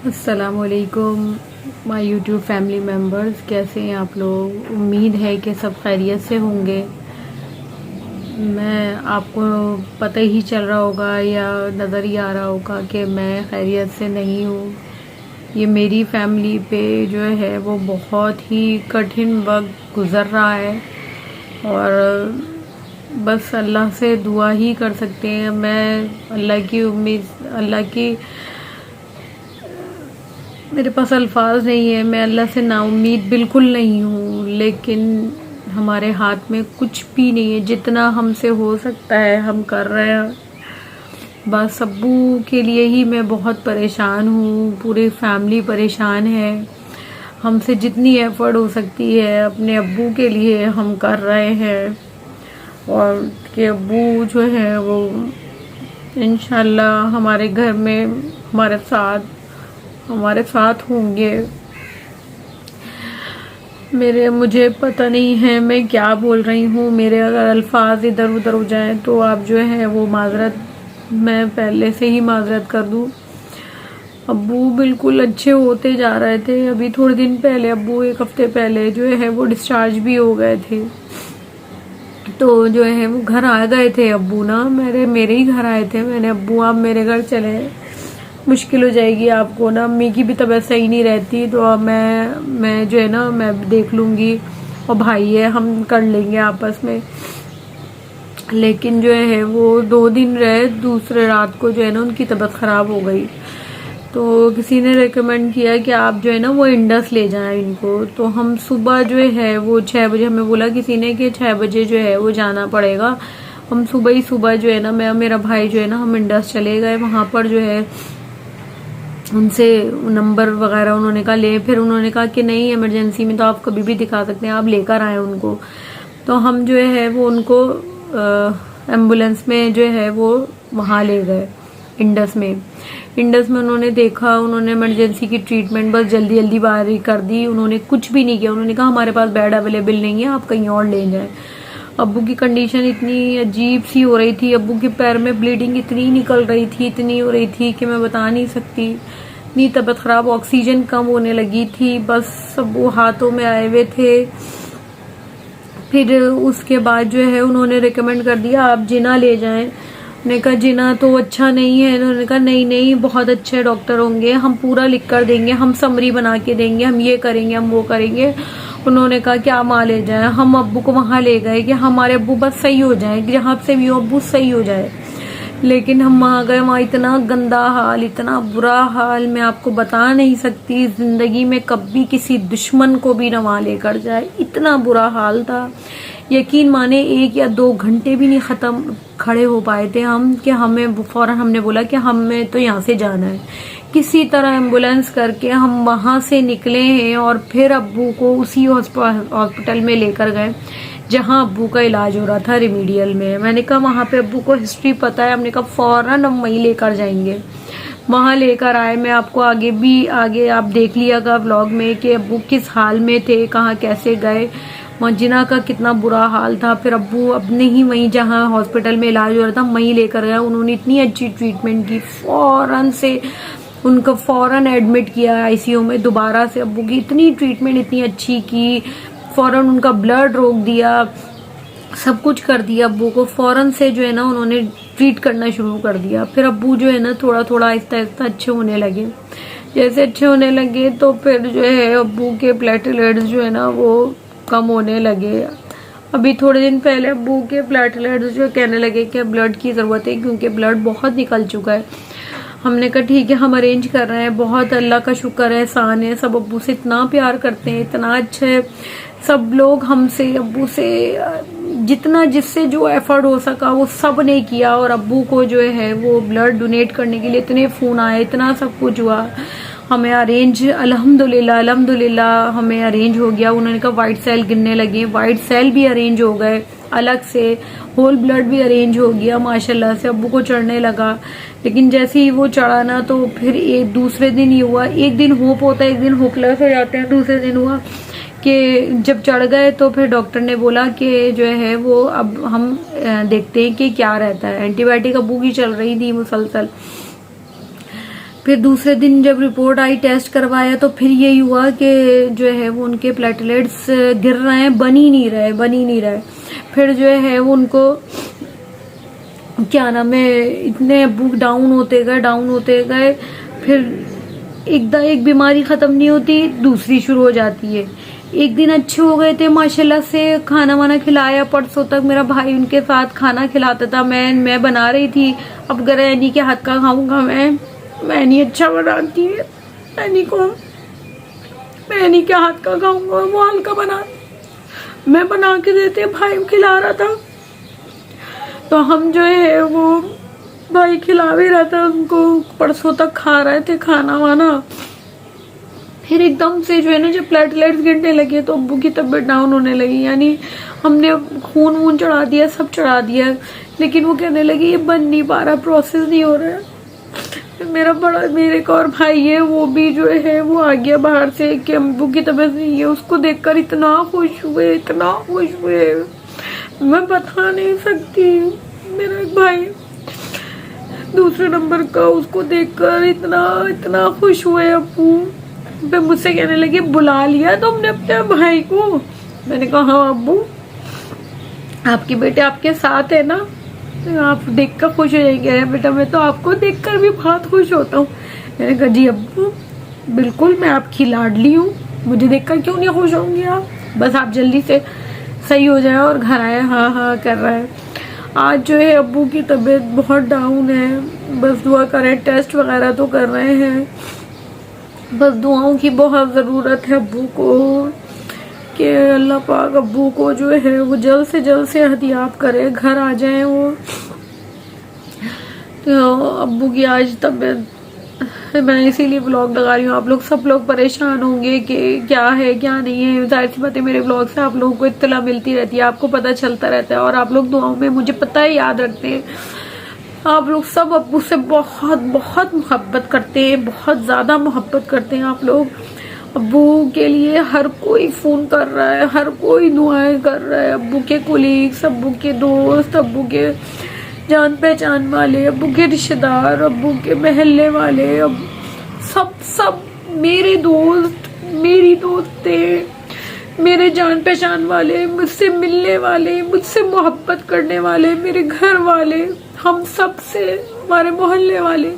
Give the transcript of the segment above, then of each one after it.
अस्सलामुअलैकुम my YouTube family members, कैसे हैं आप लोग। उम्मीद है कि सब खैरियत से होंगे। मैं आपको पता ही चल रहा होगा या नज़र ही आ रहा होगा कि मैं खैरियत से नहीं हूँ। ये मेरी फैमिली पे जो है वो बहुत ही कठिन वक्त गुज़र रहा है और बस अल्लाह से दुआ ही कर सकते हैं। मैं अल्लाह की मेरे पास अल्फाज नहीं है। मैं अल्लाह से नाउम्मीद बिल्कुल नहीं हूँ, लेकिन हमारे हाथ में कुछ भी नहीं है। जितना हमसे हो सकता है हम कर रहे हैं। बस अब्बू के लिए ही मैं बहुत परेशान हूँ, पूरी फैमिली परेशान है। हमसे जितनी एफर्ट हो सकती है अपने अब्बू के लिए हम कर रहे हैं और कि अब्बू जो है वो इंशाल्लाह हमारे घर में हमारे साथ होंगे। मुझे पता नहीं है मैं क्या बोल रही हूँ। मेरे अगर अल्फाज इधर उधर हो जाएं तो आप जो है वो मैं पहले से ही माजरत कर दूँ। अब्बू बिल्कुल अच्छे होते जा रहे थे। अभी थोड़े दिन पहले अब्बू, एक हफ्ते पहले जो है वो डिस्चार्ज भी हो गए थे। तो जो है वो घर आ गए थे अब्बू ना, मेरे ही घर आए थे। मैंने अब्बू आप मेरे घर चले, मुश्किल हो जाएगी आपको ना, अम्मी की भी तबीयत सही नहीं रहती, तो अब मैं जो है ना मैं देख लूँगी और भाई है हम कर लेंगे आपस में। लेकिन जो है वो 2 दिन रहे, दूसरे रात को जो है ना उनकी तबीयत ख़राब हो गई। तो किसी ने रेकमेंड किया कि आप जो है ना वो इंडस ले जाएं इनको। तो हम सुबह जो है वो 6 बजे, हमें बोला किसी ने कि 6 बजे जो है वो जाना पड़ेगा। हम सुबह ही सुबह जो है ना मैं मेरा भाई जो है ना हम इंडस चले गए। वहाँ पर जो है उनसे नंबर वगैरह उन्होंने कहा ले, फिर उन्होंने कहा कि नहीं इमरजेंसी में तो आप कभी भी दिखा सकते हैं, आप लेकर आए उनको। तो हम जो है वो उनको एम्बुलेंस में जो है वो वहाँ ले गए इंडस में उन्होंने देखा, उन्होंने इमरजेंसी की ट्रीटमेंट बस जल्दी जल्दी बाहर कर दी। उन्होंने कुछ भी नहीं किया। उन्होंने कहा हमारे पास बेड अवेलेबल नहीं है, आप कहीं और ले जाएं। अब्बू की कंडीशन इतनी अजीब सी हो रही थी, अब्बू के पैर में ब्लीडिंग इतनी निकल रही थी, इतनी हो रही थी कि मैं बता नहीं सकती। इतनी तबीयत खराब, ऑक्सीजन कम होने लगी थी, बस अब्बू हाथों में आए हुए थे। फिर उसके बाद जो है उन्होंने रिकमेंड कर दिया आप जिना ले जाएं। मैंने कहा जिना तो अच्छा नहीं है। उन्होंने कहा नहीं नहीं बहुत अच्छे डॉक्टर होंगे, हम पूरा लिख कर देंगे, हम समरी बना के देंगे, हम ये करेंगे, हम वो करेंगे। उन्होंने कहा कि आप वहाँ ले जाएं। हम अब्बू को वहाँ ले गए कि हमारे अब्बू बस सही हो जाए, जहाँ से भी हो अब्बू सही हो जाए। लेकिन हम वहाँ गए, वहाँ इतना गंदा हाल, इतना बुरा हाल मैं आपको बता नहीं सकती। जिंदगी में कभी किसी दुश्मन को भी न वहाँ लेकर जाए, इतना बुरा हाल था। यकीन माने 1 या 2 घंटे भी नहीं खड़े हो पाए थे हम कि हमें फौरन हमने बोला कि हमें तो यहाँ से जाना है। किसी तरह एम्बुलेंस करके हम वहाँ से निकले हैं और फिर अब्बू को उसी हॉस्पिटल में लेकर गए जहाँ अब्बू का इलाज हो रहा था, रेमेडियल में। मैंने कहा वहाँ पे अब्बू को हिस्ट्री पता है, हमने कहा फौरन हम वहीं लेकर जाएंगे। वहाँ लेकर आए। मैं आपको आगे आप देख लियागा व्लॉग में कि अब्बू किस हाल में थे, कहाँ कैसे गए, जिना का कितना बुरा हाल था। फिर अब्बू अपने ही वहीं जहाँ हॉस्पिटल में इलाज हो रहा था वहीं लेकर गया। उन्होंने इतनी अच्छी ट्रीटमेंट की, फौरन से उनका फौरन एडमिट किया आईसीयू में दोबारा से। अब्बू की इतनी ट्रीटमेंट इतनी अच्छी की, फौरन उनका ब्लड रोक दिया, सब कुछ कर दिया। अब्बू को फौरन से जो है ना उन्होंने ट्रीट करना शुरू कर दिया। फिर अब्बू जो है ना थोड़ा थोड़ा आहिस्ता आहिस्ता अच्छे होने लगे। जैसे अच्छे होने लगे तो फिर जो है अब्बू के प्लेटलेट्स जो है ना वो कम होने लगे। अभी थोड़े दिन पहले अब्बू के प्लेटलेट्स जो कहने लगे कि ब्लड की ज़रूरत है क्योंकि ब्लड बहुत निकल चुका है। हमने कहा ठीक है हम अरेंज कर रहे हैं। बहुत अल्लाह का शुक्र है, एहसान है, सब अब्बू से इतना प्यार करते हैं, इतना अच्छा है सब लोग हमसे, अब्बू से जितना जिससे जो एफर्ट हो सका वो सब ने किया। और अब्बू को जो है वो ब्लड डोनेट करने के लिए इतने फ़ोन आए, इतना सब कुछ हुआ। हमें अरेंज अल्हम्दुलिल्लाह हमें अरेंज हो गया। उन्होंने कहा वाइट सेल गिरने लगे, वाइट सेल भी अरेंज हो गए अलग से, होल ब्लड भी अरेंज हो गया माशाल्लाह से। अब्बू को चढ़ने लगा। लेकिन जैसे ही वो चढ़ा ना तो फिर एक दूसरे दिन ही हुआ, एक दिन होप होता है, एक दिन होपलेस हो जाते हैं। दूसरे दिन हुआ कि जब चढ़ गए तो फिर डॉक्टर ने बोला कि जो है वो अब हम देखते हैं कि क्या रहता है। एंटीबायोटिक अब्बू की चल रही थी मुसलसल। फिर दूसरे दिन जब रिपोर्ट आई, टेस्ट करवाया, तो फिर यही हुआ कि जो है वो उनके प्लेटलेट्स गिर रहे हैं, बन ही नहीं रहे। फिर जो है वो उनको क्या नाम है, इतने बुक डाउन होते गए। फिर एक बीमारी खत्म नहीं होती, दूसरी शुरू हो जाती है। एक दिन अच्छे हो गए थे माशाल्लाह से, खाना वाना खिलाया, परसों तक मेरा भाई उनके साथ खाना खिलाता था, मैं बना रही थी। अब अगर एनी के हाथ का खाऊंगा मैं नहीं अच्छा बनाती है, मैं एनी के हाथ का खाऊंगा, वो हल्का मैं बना के देते, भाई खिला रहा था। तो हम जो है वो भाई खिला भी रहा था उनको, परसों तक खा रहे थे खाना वाना। फिर एकदम से जो है ना, जब प्लेटलेट्स गिरने लगे तो अब्बू की तबीयत डाउन होने लगी। यानी हमने खून वून चढ़ा दिया, सब चढ़ा दिया, लेकिन वो कहने लगी ये बन नहीं पा रहा, प्रोसेस नहीं हो रहा है। मेरे एक और भाई है, वो भी जो है वो आ गया बाहर से कि अब्बू की तबीयत नहीं है। उसको देखकर इतना खुश हुए, मैं बता नहीं सकती। मेरा एक भाई दूसरे नंबर का, उसको देखकर इतना खुश हुए अब्बू। फिर मुझसे कहने लगे बुला लिया तुमने अपने भाई को? मैंने कहा हाँ अब्बू, आपके बेटे आपके साथ है ना, आप देखकर खुश हो जाएंगे। बेटा मैं तो आपको देखकर भी बहुत खुश होता हूँ। मैंने कहा जी अब्बू बिल्कुल, मैं आपकी लाडली हूँ, मुझे देखकर क्यों नहीं खुश होंगे आप? बस आप जल्दी से सही हो जाए और घर आए। हाँ कर रहा है। आज जो है अब्बू की तबीयत बहुत डाउन है, बस दुआ करें। टेस्ट वगैरह तो कर रहे हैं, बस दुआओं की बहुत ज़रूरत है अब्बू को, कि अल्लाह पाक अब्बू को जो है वो जल्द से जल्द सेहतियाब करे, घर आ जाए वो। तो अब्बू की आज तबीयत, मैं इसीलिए ब्लॉग लगा रही हूँ। आप लोग सब लोग परेशान होंगे कि क्या है क्या नहीं है। जाहिर सी बात है, मेरे ब्लॉग से आप लोगों को इत्तला मिलती रहती है, आपको पता चलता रहता है, और आप लोग दुआओं में मुझे पता है याद रखते हैं। आप लोग सब अब्बू से बहुत बहुत मोहब्बत करते हैं, बहुत ज़्यादा मोहब्बत करते हैं आप लोग। अब्बू के लिए हर कोई फ़ोन कर रहा है, हर कोई दुआएं कर रहा है। अब्बू के कोलीग्स, अब्बू के दोस्त, अब्बू के जान पहचान वाले, अब्बू के रिश्तेदार, अब्बू के महल्ले वाले, अब सब मेरे दोस्त, मेरी दोस्तें, मेरे जान पहचान वाले, मुझसे मिलने वाले, मुझसे मोहब्बत करने वाले, मेरे घर वाले, हम सब से, हमारे मोहल्ले वाले,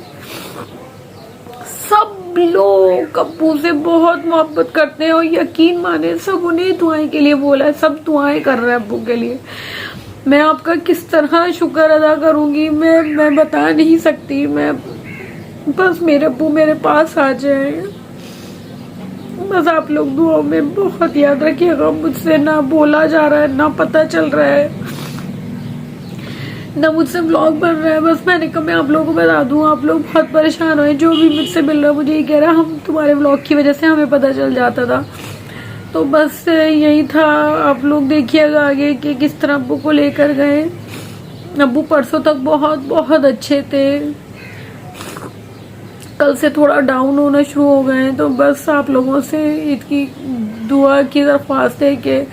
सब लोग अब्बू से बहुत मोहब्बत करते हैं। और यकीन माने सब उन्हें दुआएं के लिए बोला है, सब दुआएं कर रहे हैं अब्बू के लिए। मैं आपका किस तरह शुक्र अदा करूंगी, मैं बता नहीं सकती। मैं बस मेरे अब्बू मेरे पास आ जाए, बस आप लोग दुआओं में बहुत याद रखिएगा। मुझसे ना बोला जा रहा है, ना पता चल रहा है, ना मुझसे ब्लॉग बन रहा है। बस मैंने कहा मैं आप लोगों को बता दूं, आप लोग बहुत परेशान हुए। जो भी मुझसे मिल रहा है मुझे ये कह रहा है हम तुम्हारे ब्लॉग की वजह से हमें पता चल जाता था। तो बस यही था। आप लोग देखिएगा आगे कि किस तरह अब्बू को लेकर गए। अब्बू परसों तक बहुत बहुत अच्छे थे, कल से थोड़ा डाउन होना शुरू हो गए। तो बस आप लोगों से इसकी दुआ की दरख्वास्त है कि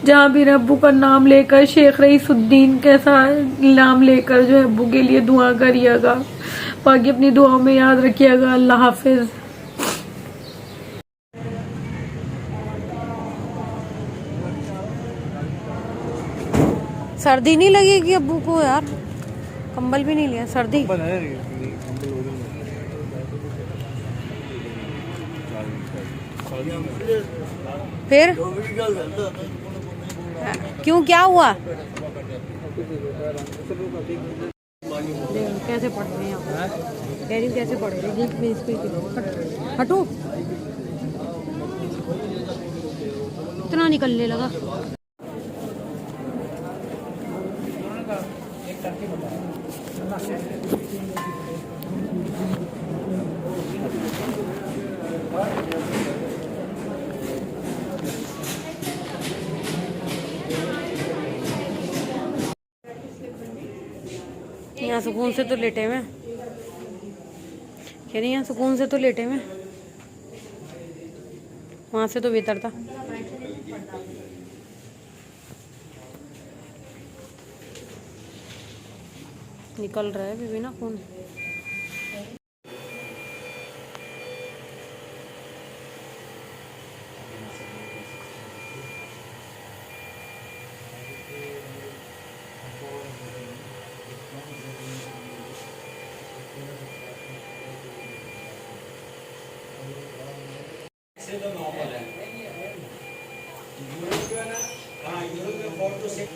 जहाँ भी अब्बू का नाम लेकर, शेख रईसुद्दीन कैसा नाम लेकर जो है अब्बू के लिए दुआ करिएगा। बाकी अपनी दुआओं में याद रखिएगा। अल्लाह हाफिज। सर्दी नहीं लगेगी अब्बू को यार? कंबल भी नहीं लिया, सर्दी फिर क्यों, क्या हुआ? कैसे पढ़ रहे हैं आप? कह रही हूँ कैसे पढ़ रहे हैं? हटो, इतना निकलने लगा। यहाँ सुकून से तो लेटे हुए, कह रही यहाँ सुकून से तो लेटे हुए, वहां से तो बेहतर था। निकल रहा है अभी भी ना खून। हाँ यूरोप में 4 to 6